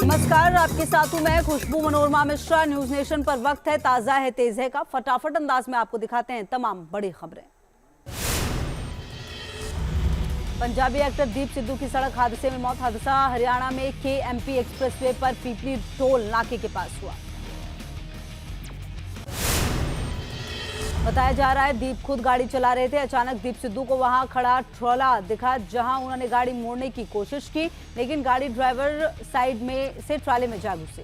नमस्कार, आपके साथ हूं मैं खुशबू मनोरमा मिश्रा। न्यूज नेशन पर वक्त है ताजा है तेज है का। फटाफट अंदाज में आपको दिखाते हैं तमाम बड़ी खबरें। पंजाबी एक्टर दीप सिद्धू की सड़क हादसे में मौत। हादसा हरियाणा में KMP एक्सप्रेसवे पर पीपली टोल नाके के पास हुआ। बताया जा रहा है दीप खुद गाड़ी चला रहे थे। अचानक दीप सिद्धू को वहां खड़ा ट्रोला दिखा, जहां उन्होंने गाड़ी मोड़ने की कोशिश की, लेकिन गाड़ी ड्राइवर साइड में से ट्राले में जा घुसे।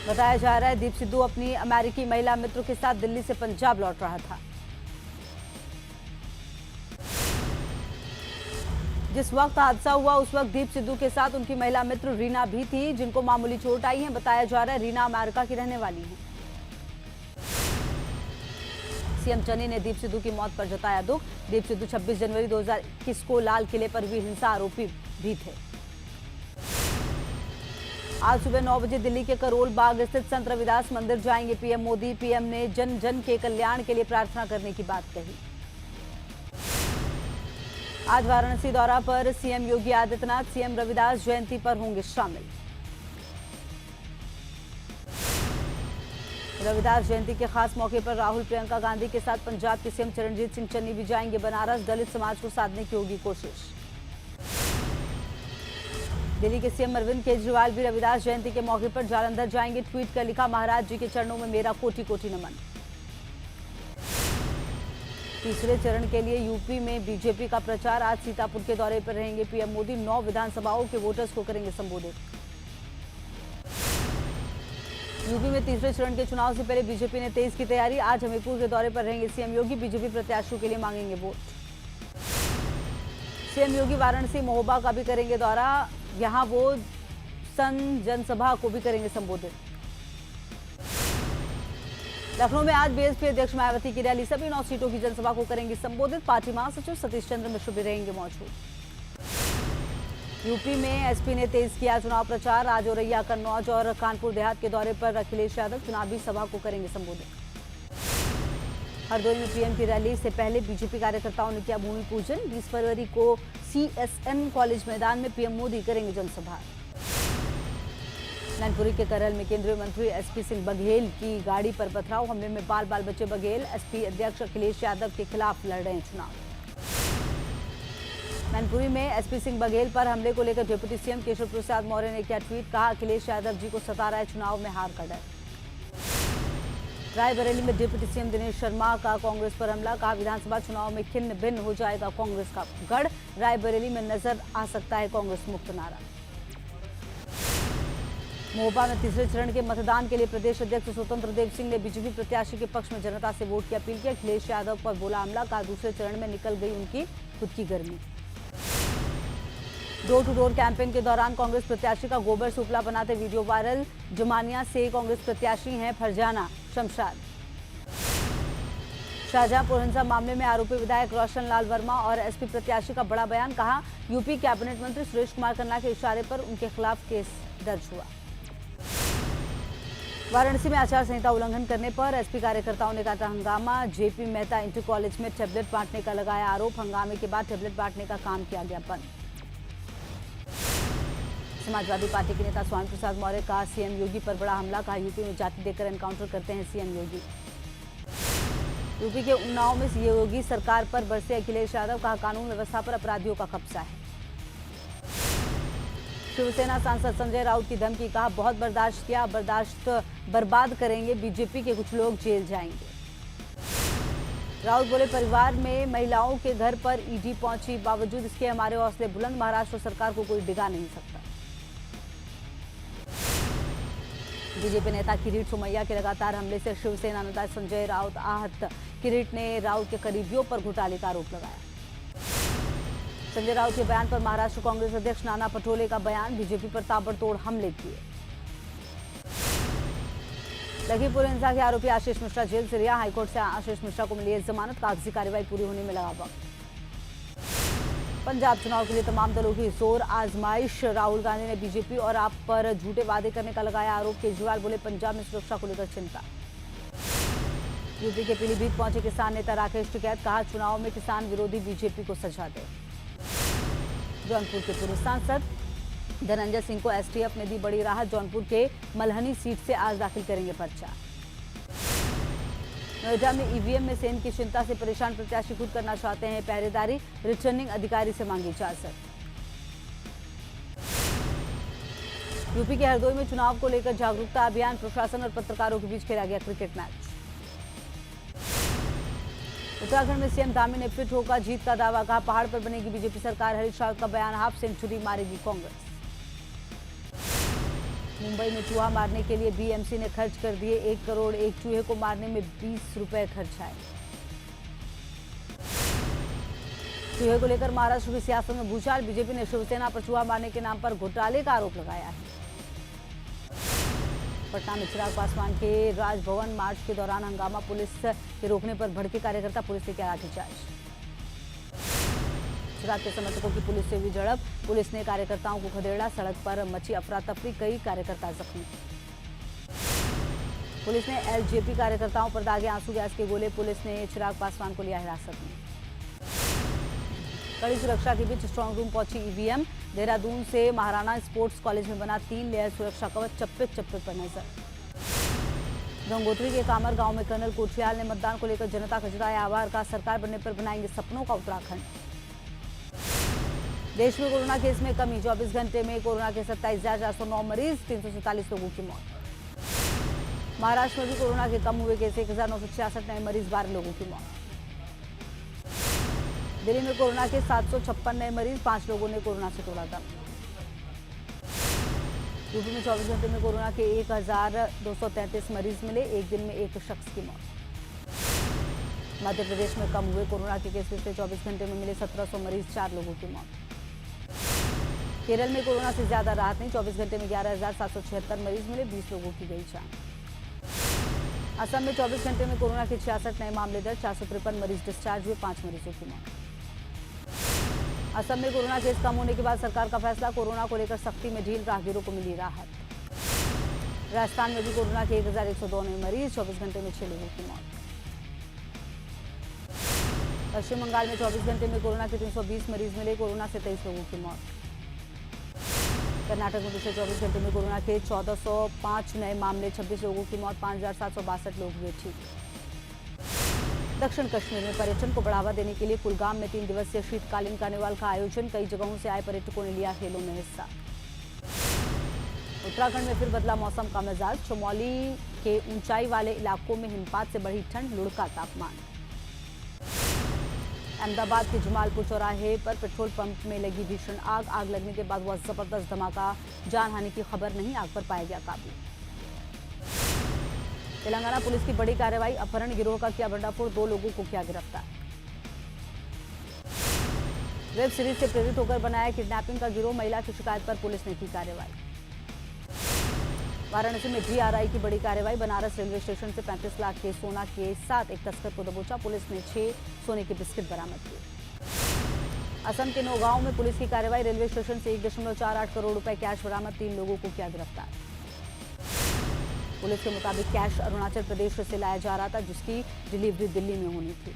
बताया जा रहा है दीप सिद्धू अपनी अमेरिकी महिला मित्र के साथ दिल्ली से पंजाब लौट रहा था। जिस वक्त हादसा हुआ उस वक्त दीप सिद्धू के साथ उनकी महिला मित्र रीना भी थी, जिनको मामूली चोट आई है। बताया जा रहा है रीना अमेरिका की रहने वाली है। सीएम चन्नी ने दीप सिद्धू की मौत पर जताया दुख। दीप सिद्धू 26 जनवरी 2021 को लाल किले पर हुई हिंसा आरोपी भी थे। आज सुबह 9 बजे दिल्ली के करोल बाग स्थित संत रविदास मंदिर जाएंगे पीएम मोदी। पीएम ने जन जन के कल्याण के लिए प्रार्थना करने की बात कही। आज वाराणसी दौरा पर सीएम योगी आदित्यनाथ। सीएम रविदास जयंती पर होंगे शामिल। रविदास जयंती के खास मौके पर राहुल प्रियंका गांधी के साथ पंजाब के सीएम चरणजीत सिंह चन्नी भी जाएंगे बनारस। दलित समाज को साधने की होगी कोशिश। दिल्ली के सीएम अरविंद केजरीवाल भी रविदास जयंती के मौके पर जालंधर जाएंगे। ट्वीट कर लिखा, महाराज जी के चरणों में मेरा कोटि कोटि नमन। तीसरे चरण के लिए यूपी में बीजेपी का प्रचार। आज सीतापुर के दौरे पर रहेंगे पीएम मोदी। 9 विधानसभाओं के वोटर्स को करेंगे संबोधित। यूपी में तीसरे चरण के चुनाव से पहले बीजेपी ने तेज की तैयारी। आज हमीरपुर के दौरे पर रहेंगे सीएम योगी। बीजेपी प्रत्याशियों के लिए मांगेंगे वोट। सीएम योगी वाराणसी महोबा का भी करेंगे दौरा। यहां वो जनसभा को भी करेंगे संबोधित। लखनऊ में आज बीएसपी अध्यक्ष मायावती की रैली। सभी 9 सीटों की जनसभा को करेंगे संबोधित। पार्टी महासचिव सतीश चंद्र मिश्र भी रहेंगे मौजूद। यूपी में एसपी ने तेज किया चुनाव प्रचार। आज औरैया, कन्नौज और कानपुर देहात के दौरे पर अखिलेश यादव चुनावी सभा को करेंगे संबोधित। हरदोई में पीएम की रैली से पहले बीजेपी कार्यकर्ताओं ने किया भूमि पूजन। 20 फरवरी को CSN कॉलेज मैदान में पीएम मोदी करेंगे जनसभा। मैनपुरी के करल में केंद्रीय मंत्री SP सिंह बघेल की गाड़ी पर पथराव। हमले में बाल बचे बघेल। SP अध्यक्ष अखिलेश यादव के खिलाफ लड़ रहे हैं चुनाव। मैनपुरी में SP सिंह बघेल पर हमले को लेकर डिप्टी सीएम केशव प्रसाद मौर्य ने किया ट्वीट। कहा, अखिलेश यादव जी को सता रहा है चुनाव में हार का डर। रायबरेली में डिप्टी सीएम दिनेश शर्मा का कांग्रेस पर हमला। कहा, विधानसभा चुनाव में खिन्न भिन्न हो जाएगा कांग्रेस का गढ़। रायबरेली में नजर आ सकता है कांग्रेस मुक्त नारा। महोबा में तीसरे चरण के मतदान के लिए प्रदेश अध्यक्ष स्वतंत्र देव सिंह ने बीजेपी प्रत्याशी के पक्ष में जनता से वोट की अपील की। अखिलेश यादव पर बोला हमला। कहा, दूसरे चरण में निकल गई उनकी खुद की गर्मी। डोर टू डोर कैंपेन के दौरान कांग्रेस प्रत्याशी का गोबर सुपला बनाते वीडियो वायरल। जमानिया से कांग्रेस प्रत्याशी हैं फरजाना शमशाद। शाहजहांपुर हिंसा मामले में आरोपी विधायक रोशन लाल वर्मा और SP प्रत्याशी का बड़ा बयान। कहा, यूपी कैबिनेट मंत्री सुरेश कुमार खन्ना के इशारे पर उनके खिलाफ केस दर्ज हुआ। वाराणसी में आचार संहिता उल्लंघन करने पर SP कार्यकर्ताओं ने काटा हंगामा। JP मेहता इंटर कॉलेज में टैबलेट बांटने का लगाया आरोप। हंगामे के बाद टैबलेट बांटने का काम किया गया बंद। समाजवादी पार्टी के नेता स्वामी प्रसाद मौर्य का सीएम योगी पर बड़ा हमला। कहा, यूपी में जाति देकर एनकाउंटर करते हैं सीएम योगी। यूपी के उन्नाव में योगी सरकार पर बरसे अखिलेश यादव। कहा, कानून व्यवस्था पर अपराधियों का कब्जा है। शिवसेना सांसद संजय राउत की धमकी। कहा, बहुत बर्दाश्त किया, बर्दाश्त बर्बाद करेंगे। बीजेपी के कुछ लोग जेल जाएंगे। राउत बोले, परिवार में महिलाओं के घर पर ईडी पहुंची, बावजूद इसके हमारे हौसले बुलंद। महाराष्ट्र सरकार को कोई डिगा नहीं सकता। बीजेपी नेता किरीट सोमैया के लगातार हमले से शिवसेना नेता संजय राउत आहत। किरीट ने राउत के करीबियों पर घोटाले का आरोप लगाया। संजय राउत के बयान पर महाराष्ट्र कांग्रेस अध्यक्ष नाना पटोले का बयान। बीजेपी पर ताबड़तोड़ हमले किए। लखीमपुर हिंसा के आरोपी आशीष मिश्रा जेल से रिहा। हाईकोर्ट से आशीष मिश्रा को मिली है जमानत। कागजी कार्रवाई पूरी होने में लगा वक्त। पंजाब चुनाव के लिए तमाम दलों की जोर आजमाइश। राहुल गांधी ने बीजेपी और आप पर झूठे वादे करने का लगाया आरोप। केजरीवाल बोले, पंजाब में सुरक्षा को लेकर चिंता। यूपी के पीलीभीत पहुंचे किसान नेता राकेश टिकैत। कहा, चुनाव में किसान विरोधी बीजेपी को सजा दे। जौनपुर के पूर्व सांसद धनंजय सिंह को एसटीएफ ने दी बड़ी राहत। जौनपुर के मलहनी सीट से आज दाखिल करेंगे पर्चा। नोएडा में ईवीएम में सेंध की चिंता से परेशान प्रत्याशी खुद करना चाहते हैं पहरेदारी। रिटर्निंग अधिकारी से मांगी इजाजत। यूपी के हरदोई में चुनाव को लेकर जागरूकता अभियान। प्रशासन और पत्रकारों के बीच खेला गया क्रिकेट मैच। उत्तराखंड में सीएम धामी ने फिट होकर जीत का दावा। कहा पहाड़ पर बनेगी बीजेपी सरकार। हरीश रावत का बयान, हाफ सेंचुरी मारेगी कांग्रेस। मुंबई में चूहा मारने के लिए बीएमसी ने खर्च कर दिए 1 करोड़। एक चूहे को मारने में 20 रुपए खर्च आए। चूहे को लेकर महाराष्ट्र की सियासत में भूचाल। बीजेपी ने शिवसेना पर चूहा मारने के नाम पर घोटाले का आरोप लगाया है। पटना में चिराग पासवान के राजभवन मार्च के दौरान हंगामा। पुलिस के रोकने पर भड़के कार्यकर्ता। पुलिस ने किया लाठीचार्ज। चिराग के समर्थकों की पुलिस से हुई झड़प। पुलिस ने कार्यकर्ताओं को खदेड़ा। सड़क पर मची अफरा तफरी। कई कार्यकर्ता जख्मी। पुलिस ने एलजेपी कार्यकर्ताओं पर दागे आंसू गैस के गोले। पुलिस ने चिराग पासवान को लिया हिरासत में। कड़ी सुरक्षा के बीच स्ट्रांग रूम पहुंची ईवीएम। देहरादून से महाराणा स्पोर्ट्स कॉलेज में बना 3 लेयर सुरक्षा कवच। चप्पे चप्पे पर नजर। गंगोत्री के कामर गांव में कर्नल कोठियाल ने मतदान को लेकर जनता का जताया आभार। का सरकार बनने पर बनाएंगे सपनों का उत्तराखंड। देश में कोरोना केस में कमी। 24 घंटे में कोरोना के 27,409 मरीज। 347 लोगों की मौत। महाराष्ट्र में भी कोरोना के कम हुए केस। 1966 नए मरीज। 12 लोगों की मौत। दिल्ली में कोरोना के 756 नए मरीज। 5 लोगों ने कोरोना से तोड़ा दम। यूपी में 24 घंटे में कोरोना के 1233 मरीज मिले। एक दिन में एक शख्स की मौत। मध्य प्रदेश में कम हुए कोरोना के केस। पिछले 24 घंटे में मिले 1700 मरीज। 4 लोगों की मौत। केरल में कोरोना से ज्यादा राहत नहीं। 24 घंटे में 11,776 मरीज मिले। 20 लोगों की गई जान। असम में 24 घंटे में कोरोना के 66 नए मामले दर्ज। 453 मरीज डिस्चार्ज हुए। 5 मरीजों की मौत। असम में कोरोना केस कम होने के बाद सरकार का फैसला। कोरोना को लेकर सख्ती में ढील। राहगीरों को मिली राहत। राजस्थान में भी कोरोना के 1102 नए मरीज। 24 घंटे में 6 लोगों की मौत। पश्चिम बंगाल में 24 घंटे में कोरोना के 320 मरीज मिले। कोरोना से 23 लोगों की मौत। कर्नाटक में पिछले 24 घंटे में कोरोना के 1405 नए मामले। 26 लोगों की मौत। 5,762 लोग हुए ठीक। दक्षिण कश्मीर में पर्यटन को बढ़ावा देने के लिए कुलगाम में 3 दिवसीय शीतकालीन कार्निवाल का आयोजन। कई जगहों से आए पर्यटकों ने लिया खेलों में हिस्सा। उत्तराखंड में फिर बदला मौसम का मिजाज। चमोली के ऊंचाई वाले इलाकों में हिमपात से बढ़ी ठंड। लुढ़का तापमान। अहमदाबाद के जमालपुर चौराहे पर पेट्रोल पंप में लगी भीषण आग। आग लगने के बाद हुआ जबरदस्त धमाका। जानहानि की खबर नहीं। आग पर पाया गया काबू। तेलंगाना पुलिस की बड़ी कार्रवाई। अपहरण गिरोह का किया भंडाफोड़। 2 लोगों को किया गिरफ्तार। वेब सीरीज से प्रेरित होकर बनाया किडनैपिंग का गिरोह। महिला की शिकायत पर पुलिस ने की कार्रवाई। वाराणसी में डीआरआई की बड़ी कार्रवाई। बनारस रेलवे स्टेशन से 35 लाख के सोना के साथ एक तस्कर को दबोचा। पुलिस ने 6 सोने के बिस्किट बरामद किए। असम के नौगांव में पुलिस की कार्रवाई। रेलवे स्टेशन से 1.48 करोड़ रुपए कैश बरामद। 3 लोगों को किया गिरफ्तार। पुलिस के मुताबिक कैश अरुणाचल प्रदेश से लाया जा रहा था, जिसकी डिलीवरी दिल्ली में होनी थी।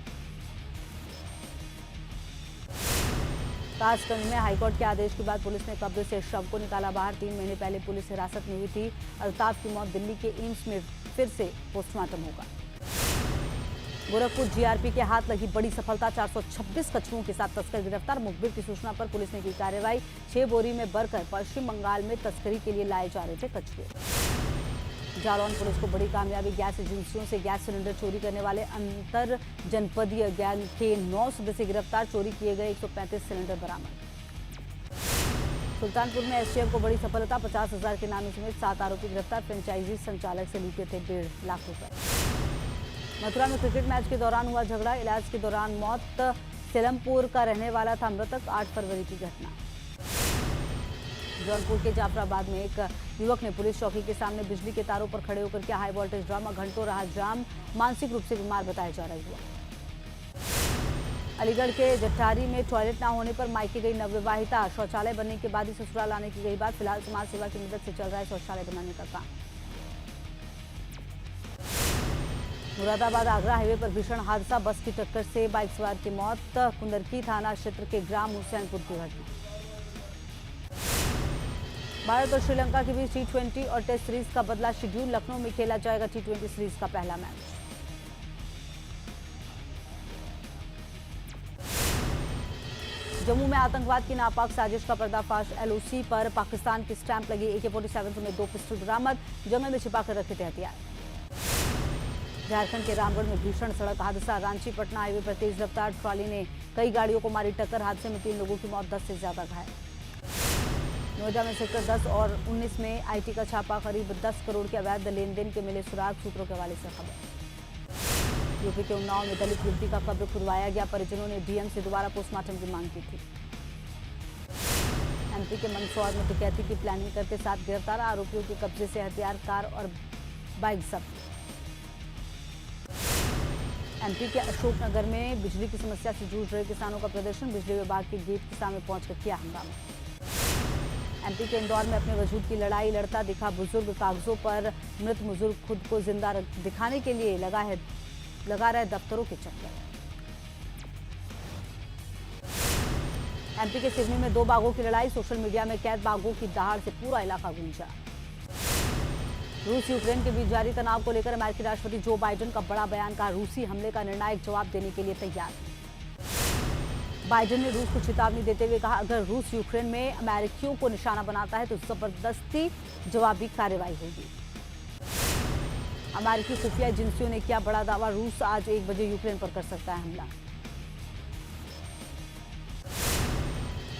ताजगंज में हाईकोर्ट के आदेश के बाद पुलिस ने कब्जे से शव को निकाला बाहर। 3 महीने पहले पुलिस हिरासत में हुई थी। अल्ताफ की मौत। दिल्ली के एम्स में फिर से पोस्टमार्टम होगा। गोरखपुर जीआरपी के हाथ लगी बड़ी सफलता। 426 कछुओं के साथ तस्कर गिरफ्तार। मुखबिर की सूचना पर पुलिस ने की कार्रवाई। 6 बोरी में भरकर पश्चिम बंगाल में तस्करी के लिए लाए जा रहे थे कछुए। जालौन पुलिस को बड़ी कामयाबी। गैस एजेंसियों से गैस सिलेंडर चोरी करने वाले अंतर जनपदीय गैंग के 9 सदस्य गिरफ्तार। चोरी किए गए 135 सिलेंडर बरामद। सुल्तानपुर में एसटीएफ को बड़ी सफलता। 50,000 के नामी समेत 7 आरोपी गिरफ्तार। फ्रेंचाइजी संचालक से लूटे थे 1.5 लाख रुपए। मथुरा में क्रिकेट मैच के दौरान हुआ झगड़ा। इलाज के दौरान मौत। सेलमपुर का रहने वाला था मृतक। 8 फरवरी की घटना। जौनपुर के जाफराबाद में एक युवक ने पुलिस चौकी के सामने बिजली के तारों पर खड़े होकर किया हाई वोल्टेज ड्रामा। घंटों रहा जाम। मानसिक रूप से बीमार बताया जा रहा हुआ। अलीगढ़ के जट्टारी में टॉयलेट न होने पर मायके गई नवविवाहिता। शौचालय बनने के बाद ही ससुराल आने की गई बात। फिलहाल समाज सेवा की मदद से चल रहा है शौचालय बनाने का काम। मुरादाबाद आगरा हाईवे पर भीषण हादसा। बस की टक्कर से बाइक सवार की मौत। कुंदरकी थाना क्षेत्र के ग्राम हुसैनपुर की घटना। भारत और श्रीलंका के बीच T20 और टेस्ट सीरीज का बदला शेड्यूल। लखनऊ में खेला जाएगा T20 सीरीज का पहला मैच। जम्मू में आतंकवाद की नापाक साजिश का पर्दाफाश। LOC पर पाकिस्तान की स्टैंप लगी। AK-47 में 2 पिस्टल बरामद। जंगल में छिपाकर रखे थे हथियार। झारखंड के रामगढ़ में भीषण सड़क हादसा। रांची पटना हाईवे पर तेज रफ्तार ट्रॉली ने कई गाड़ियों को मारी टक्कर। हादसे में 3 लोगों की मौत, 10 से ज्यादा घायल। नोएडा में सेक्टर 10 और 19 में IT का छापा। करीब 10 करोड़ के अवैध लेन देन के मिले सुराग। सूत्रों के हवाले से खबर। यूपी के उन्नाव में दलित युवती का कब्र खुदवाया गया। परिजनों ने DM से दोबारा पोस्टमार्टम की मांग की थी। MP के मंदसौर में डकैती की प्लानिंग करते 7 गिरफ्तार। आरोपियों के कब्जे से हथियार, कार और बाइक जब्त। MP के अशोकनगर में बिजली की समस्या से जूझ रहे किसानों का प्रदर्शन। बिजली विभाग के गेट के सामने पहुंचकर किया हंगामा। MP के इंदौर में अपने वजूद की लड़ाई लड़ता दिखा बुजुर्ग। कागजों पर मृत बुजुर्ग खुद को जिंदा दिखाने के लिए लगा रहे दफ्तरों के चक्कर। MP के सिवनी में 2 बाघों की लड़ाई। सोशल मीडिया में कैद बाघों की दहाड़ से पूरा इलाका गूंजा। रूस यूक्रेन के बीच जारी तनाव को लेकर अमेरिकी राष्ट्रपति जो बाइडेन का बड़ा बयान। कहा, रूसी हमले का निर्णायक जवाब देने के लिए तैयार है। बाइडेन ने रूस को चेतावनी देते हुए कहा, अगर रूस यूक्रेन में अमेरिकियों को निशाना बनाता है तो जबरदस्ती जवाबी कार्रवाई होगी। अमेरिकी खुफिया एजेंसियों ने किया बड़ा दावा। रूस आज 1 बजे यूक्रेन पर कर सकता है हमला।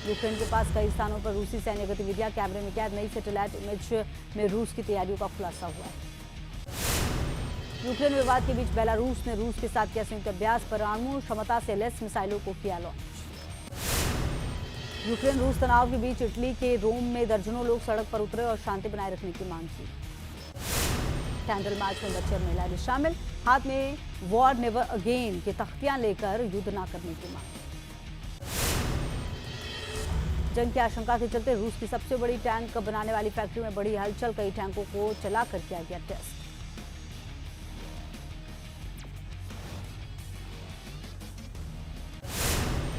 यूक्रेन के पास कई स्थानों पर रूसी सैन्य गतिविधियां। कैमरे में कैद नई सैटेलाइट इमेज में रूस की तैयारियों का खुलासा हुआ है। यूक्रेन विवाद के बीच बेलारूस ने रूस के साथ किया संयुक्त अभ्यास। परमाणु क्षमता से लैस मिसाइलों को किया लॉन्च। यूक्रेन रूस तनाव के बीच इटली के रोम में दर्जनों लोग सड़क पर उतरे और शांति बनाए रखने की मांग की। कैंडल मार्च में बच्चे और महिलाएं भी शामिल। हाथ में वॉर नेवर अगेन की तख्तियां लेकर युद्ध न करने की मांग। जंग की आशंका के चलते रूस की सबसे बड़ी टैंक बनाने वाली फैक्ट्री में बड़ी हलचल। कई टैंकों को चलाकर किया गया टेस्ट।